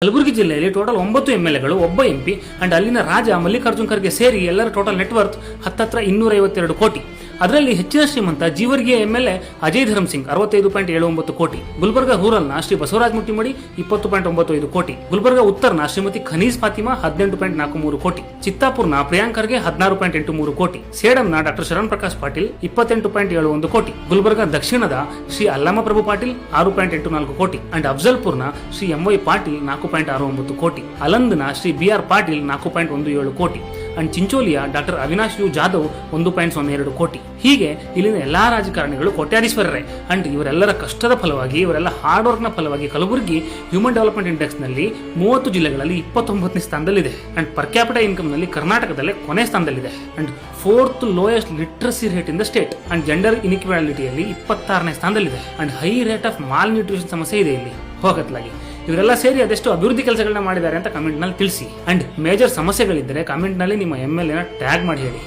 ಕಲಬುರಗಿ ಜಿಲ್ಲೆಯಲ್ಲಿ ಟೋಟಲ್ 9 MLAಗಳು, ಒಬ್ಬ MP and ಅಲ್ಲಿನ ರಾಜ ಮಲ್ಲಿಕಾರ್ಜುನ್ ಖರ್ಗೆ ಸೇರಿ ಎಲ್ಲರ ಟೋಟಲ್ ನೆಟ್ವರ್ತ್ ಹತ್ತತ್ರ 252 ಕೋಟಿ. ಅದರಲ್ಲಿ ಹೆಚ್ಚಿನ ಶ್ರೀಮಂತ ಜೀವರ್ಗಿಯ MLA ಅಜಯ್ ಧರ್ಮ್ ಸಿಂಗ್ 65.79 ಕೋಟಿ. ಗುಲ್ಬರ್ಗಾ ರೂರಲ್ನ ಶ್ರೀ ಬಸವರಾಜ್ ಮುಟ್ಟಿಮಡಿ 20.95 ಕೋಟಿ. ಗುಲ್ಬರ್ಗಾ ಉತ್ತರ್ನ ಶ್ರೀಮತಿ ಖನೀಜ್ ಫಾತಿಮಾ 18.43 ಕೋಟಿ. ಚಿತ್ತಾಪುರ್ನ ಪ್ರಿಯಾಂಕ್ ಖರ್ಗೆ 16.83 ಕೋಟಿ. ಸೇಡಂನ ಡಾಕ್ಟರ್ ಶರಣ್ ಪ್ರಕಾಶ್ ಪಾಟೀಲ್ 28.71 ಕೋಟಿ. ಗುಲ್ಬರ್ಗಾ ದಕ್ಷಿಣದ ಶ್ರೀ ಅಲ್ಲಾಮ ಪ್ರಭು ಪಾಟೀಲ್ 6.84 ಕೋಟಿ ಅಂಡ್ ಅಫ್ಜಲ್ಪುರ್ನ ಶ್ರೀ MY ಪಾಟೀಲ್ 4.69 ಕೋಟಿ. ಅಲಂದ್ನ ಶ್ರೀ BR ಪಾಟೀಲ್ 4.17 ಕೋಟಿ ಅಂಡ್ ಚಿಂಚೋಲಿಯ ಡಾಕ್ಟರ್ ಅವಿನಾಶ್ ಯು ಜಾಧವ್ 1.02 ಕೋಟಿ. ಹೀಗೆ ಇಲ್ಲಿನ ಎಲ್ಲಾ ರಾಜಕಾರಣಿಗಳು ಕೋಟ್ಯಾಧೀಶ್ವರರೇ ಅಂಡ್ ಇವರೆಲ್ಲರ ಕಷ್ಟದ ಫಲವಾಗಿ, ಇವರೆಲ್ಲ ಹಾರ್ಡ್ ವರ್ಕ್ ನ ಫಲವಾಗಿ ಕಲಬುರಗಿ ಹ್ಯೂಮನ್ ಡೆವಲಪ್ಮೆಂಟ್ ಇಂಡೆಕ್ಸ್ ನಲ್ಲಿ 30 ಜಿಲ್ಲೆಗಳಲ್ಲಿ 29ನೇ ಸ್ಥಾನದಲ್ಲಿದೆ ಅಂಡ್ ಪರ್ ಕ್ಯಾಪಿಟಲ್ ಇನ್ಕಮ್ ನಲ್ಲಿ ಕರ್ನಾಟಕದಲ್ಲೇ ಕೊನೆ ಸ್ಥಾನದಲ್ಲಿದೆ and 4th lowest literacy rate in the state and gender ಇನ್ಇಕ್ವಾಲಿಟಿಯಲ್ಲಿ 26ನೇ ಸ್ಥಾನದಲ್ಲಿದೆ and high rate of malnutrition ಸಮಸ್ಯೆ ಇದೆ ಇಲ್ಲಿ ಹೋಗತ್ಲಾಗಿ. ಇವರೆಲ್ಲ ಸೇರಿ ಅದೆಷ್ಟು ಅಭಿವೃದ್ಧಿ ಕೆಲಸಗಳನ್ನ ಮಾಡಿದ್ದಾರೆ ಅಂತ ಕಮೆಂಟ್ ನಲ್ಲಿ ತಿಳಿಸಿ ಅಂಡ್ ಮೇಜರ್ ಸಮಸ್ಯೆಗಳಿದ್ದರೆ ಕಮೆಂಟ್ ನಲ್ಲಿ ನಿಮ್ಮ MLA ನ ಟ್ಯಾಗ್ ಮಾಡಿ ಹೇಳಿ.